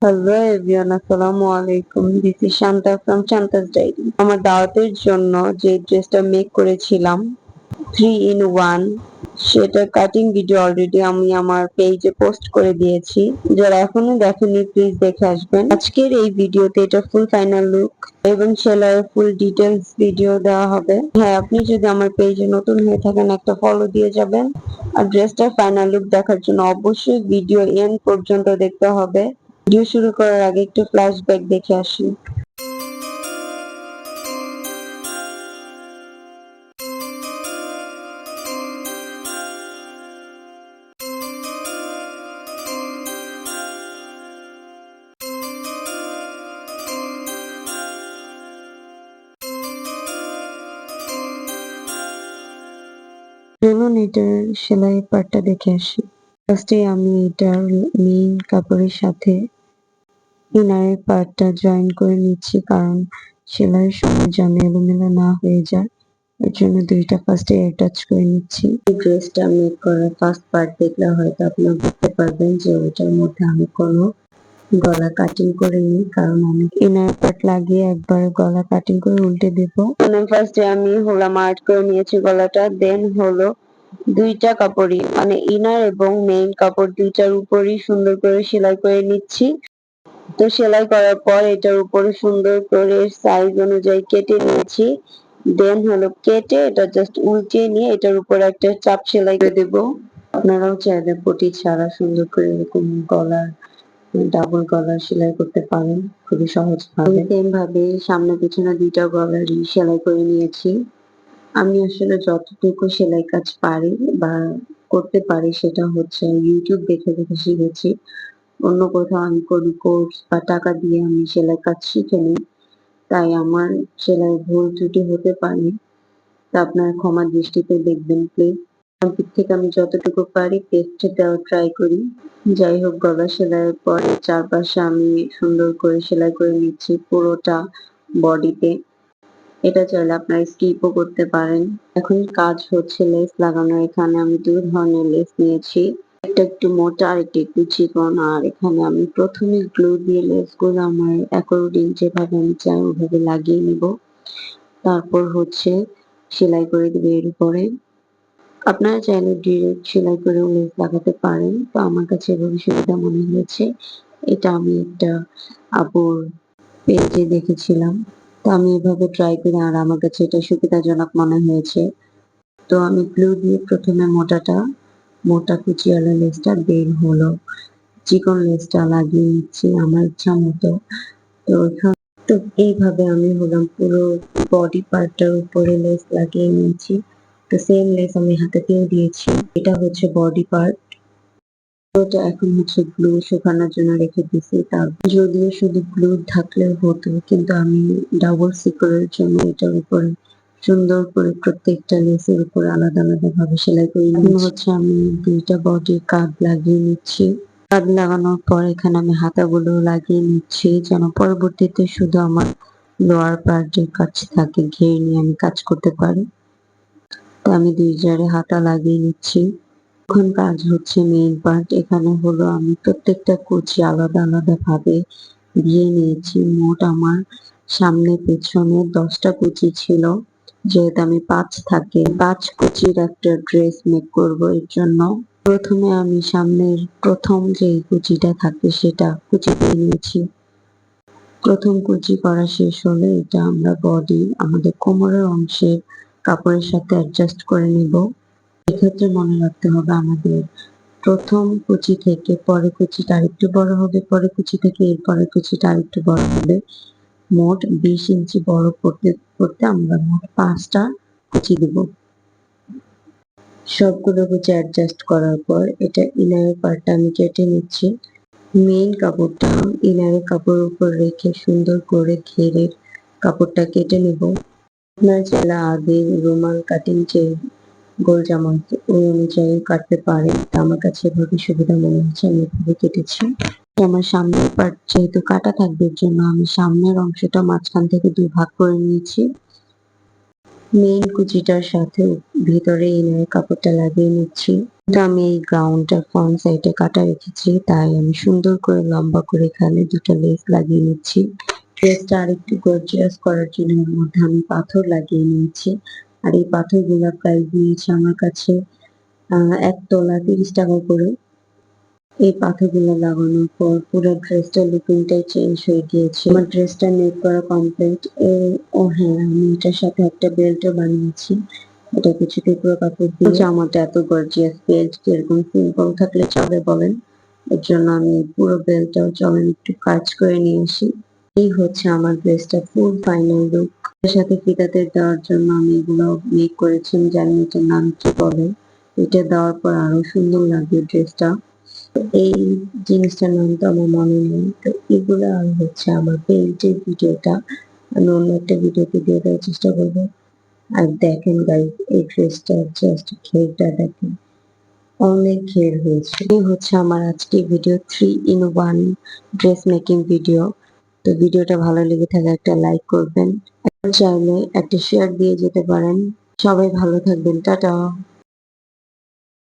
Hello everyone, আসসালামু আলাইকুম। This is Shanta from Shanta's diary. আমার দাওয়াতের জন্য যে ড্রেসটা মেক করেছিলাম 3 in 1, সেটার কাটিং ভিডিও অলরেডি আমি আমার পেজে পোস্ট করে দিয়েছি। যারা এখনো দেখেনি প্লিজ দেখে আসবেন। আজকের এই ভিডিওতে এটা ফুল ফাইনাল লুক এবং সেলাইয়ের ফুল ডিটেলস ভিডিও দেওয়া হবে। হ্যাঁ, আপনি যদি আমার পেজে নতুন হয়ে থাকেন একটা ফলো দিয়ে যাবেন। আর ড্রেসটার ফাইনাল লুক দেখার জন্য অবশ্যই ভিডিও এন্ড পর্যন্ত দেখতে হবে। ভিডিও শুরু করার আগে একটু ফ্ল্যাশব্যাক দেখে আসি। চলুন এটার সেলাই পার্টটা দেখে আসি। ফার্স্টে আমি এটার মেইন কাপড়ের সাথে ইনারের পার্টটা জয়েন করে নিচ্ছি, কারণ সেলাইয়ের সময় যেন এলোমেলো না হয়ে যায়, এর জন্য দুইটা ফার্স্টে অ্যাটাচ করে নিচ্ছি। এই ড্রেসটা মেক করার ফার্স্ট পার্ট দেখলে হয়তো আপনারা বুঝতে পারবেন যে ওইটার মধ্যে আমি কোনো গলা কাটিং করে নিই, কারণ আমি ইনার পার্ট লাগিয়ে একবার গলা কাটিং করে উল্টে দেবো। ফার্স্টে আমি হোলা মার্ক করে নিয়েছি গলাটা, দেন হলো দুইটা কাপড়ই মানে ইনার এবং মেইন কাপড় দুইটার উপরই সুন্দর করে সেলাই করে নিচ্ছি। তো সেলাই করার পর এটার উপরে সুন্দর করে সাইজ অনুযায়ী কেটে নিয়েছি। দেন হলো কেটে এটা জাস্ট উল্টিয়ে নিয়ে এটার উপর একটা চাপ সেলাই করে দেব। আপনারাও চাইলে পটি ছাড়া সুন্দর করে এরকম গলার ডাবল গলার সেলাই করতে পারেন খুবই সহজ ভাবে। সেম ভাবে সামনে পিছনে দুইটা গলারই সেলাই করে নিয়েছি। আমি আসলে যতটুকু সেলাই কাজ পারি বা করতে পারি সেটা হচ্ছে ইউটিউব দেখে দেখে শিখেছি। অন্য কোথাও আমি কোনো কোর্স বা টাকা দিয়ে আমি সেলাই কাজ শিখিনি। তাই আমার সেলাই ভুল ত্রুটি হতে পারে, তা আপনারা ক্ষমার দৃষ্টিতে দেখবেন প্লিজ। আমার দিক থেকে আমি যতটুকু পারি বেস্ট দেওয়ার ট্রাই করি। যাই হোক, গলা সেলাইয়ের পরে চারপাশে আমি সুন্দর করে সেলাই করে নিচ্ছি পুরোটা বডিতে। এটা চাইলে আপনারা স্কিপও করতে পারেন। এখন কাজ হচ্ছে লেস লাগানো। এখানে আমি দুই ধরনের লেস নিয়েছি, একটা একটু মোটা আর একটা একটু চিকন। আর এখানে আমি প্রথমে গ্লু দিয়ে লেসগুলো আমার অ্যাকর্ডিং যেভাবে আমি চাই ওভাবে লাগিয়ে নিব, তারপর হচ্ছে সেলাই করে দেবো এর উপরে। আপনারা চাইলে ডিরেক্ট সেলাই করেও লেস লাগাতে পারেন, তো আমার কাছে এভাবে সুবিধা মনে হয়েছে। এটা আমি একটা আপুর পেজে দেখেছিলাম, তো আমি এভাবে ট্রাই করি আর আমার কাছে এটা সুবিধাজনক মনে হয়েছে। তো আমি গ্লু দিয়ে প্রথমে মোটা কুচিওয়ালা লেসটা, দেন হলো চিকন লেসটা লাগিয়ে নিচ্ছি আমার ইচ্ছা মতো। তো তো এইভাবে আমি হলাম পুরো বডি পার্টটার উপরে লেস লাগিয়ে নিয়েছি। তো সেম লেস আমি হাতাতেও দিয়েছি। এটা হচ্ছে বডি পার্ট। ওটা এখন হচ্ছে গ্লু শুকানোর জন্য রেখে দিছি। তার যদিও শুধু গ্লু থাকলেও হতো, কিন্তু আমি ডাবল সিকোয়ের জন্য এটার উপরে সুন্দর করে প্রত্যেকটা লেসের উপরে আলাদা আলাদা ভাবে সেলাই করে নিচ্ছি। হচ্ছে আমি দুইটা বডির কাঁধ লাগিয়ে নিচ্ছি। কাঁধ লাগানোর পর এখানে আমি হাতাগুলো লাগিয়ে নিচ্ছি, যেন পরবর্তীতে শুধু আমার লোয়ার পার্টের কাজ থাকে, ঘের নিয়ে আমি কাজ করতে পারি। তো আমি দুই জায়গায় হাতা লাগিয়ে নিচ্ছি। এখন কাজ হচ্ছে মেইন পার্ট। এখানে হলো আমি প্রত্যেকটা কুচি আলাদা আলাদা ভাবে দিয়ে নিয়েছি। মোট আমার সামনে পেছনে 10টা কুচি ছিল, যেহেতু আমি 5 কুচির একটা ড্রেস মেক করব। এর জন্য প্রথমে আমি সামনের প্রথম যে কুচিটা থাকে সেটা কুচি দিয়ে নিয়েছি। প্রথম কুচি করা শেষ হলে এটা আমরা বডি আমাদের কোমরের অংশের কাপড়ের সাথে অ্যাডজাস্ট করে নিব। এক্ষেত্রে মনে রাখতে হবে আমাদের প্রথম কুচি থেকে পরের কুচিটা আরেকটু বড় হবে, পরের কুচি থেকে এর পরের কুচিটা আরেকটু বড় হবে। মোট 20 ইঞ্চি বড় করতে করতে আমরা মোট 5টা কুচি দেব। সবগুলো কুচি অ্যাডজাস্ট করার পর এটা ইনারের পার্টটা আমি কেটে নিচ্ছি। মেইন কাপড়টা ইনারের কাপড়ের উপর রেখে সুন্দর করে ঘেরের কাপড়টা কেটে নেব। আপনারা চাইলে আগে রুমাল কাটিং যে গোল জামা ওই অনুযায়ী কাটতে পারেন। তা আমার কাছে এভাবে সুবিধা মনে হচ্ছে, আমি এভাবে কেটেছি। আমার সামনের পার্ট যেহেতু কাটা থাকবে, এর জন্য আমি সামনের অংশটা মাঝখান থেকে 2 ভাগ করে নিয়েছি। মেইন কুচিটার সাথে ভিতরে ইনারের কাপড়টা লাগিয়ে নিচ্ছি। তো আমি এই গ্রাউন্ডটা ফ্রন্ট সাইডে কাটা রেখেছি, তাই আমি সুন্দর করে লম্বা করে এখানে দুটো লেস লাগিয়ে নিচ্ছি। ড্রেসটা আরেকটু গর্জিয়াস করার জন্য এর মধ্যে আমি পাথর লাগিয়ে নিয়েছি। আর এই পাথরগুলোর প্রাইস নিয়েছে আমার কাছে ১ তোলা ৩০ টাকা করে। এই পাথরগুলো লাগানোর পর পুরো ড্রেসটার লুকিংটাই চেঞ্জ হয়ে গিয়েছে। আমার ড্রেসটা মেক করা কমপ্লিট। ও হ্যাঁ, আমি এটার সাথে একটা বেল্টও বানিয়েছি। এটা কিছু টুকরো কাপড় দিয়ে। জামাটা এত গর্জিয়াস, বেল্ট এরকম সিম্পল থাকলে চলে বলেন? এর জন্য আমি পুরো বেল্টটাও চলেন একটু কাজ করে নিয়ে আসি। এই হচ্ছে আমার ড্রেসটা ফুল ফাইনাল লুক। এর সাথে ফিতাতে দেওয়ার জন্য আমি এগুলো মেক করেছি, আমি জানি এটার নাম কি বলে। এটা দেওয়ার পর আরো সুন্দর লাগবে ড্রেসটা। এই জিনিসটার নাম তো আমার মনে নেই। তো এগুলো আর হচ্ছে আমার বেল্টের ভিডিওটা আমি অন্য একটা ভিডিওতে দিয়ে দেওয়ার চেষ্টা করবো। আর দেখেন গাইস, এই ড্রেসটা জাস্ট ঘেরটা দেখেন, অনেক ঘের হয়েছে। এই হচ্ছে আমার আজকে video 3 in 1 dress making video. তো ভিডিওটা ভালো লেগে থাকলে একটা লাইক করবেন, চাইলে একটা শেয়ার দিয়ে যেতে পারেন। সবাই ভালো থাকবেন, টাটা।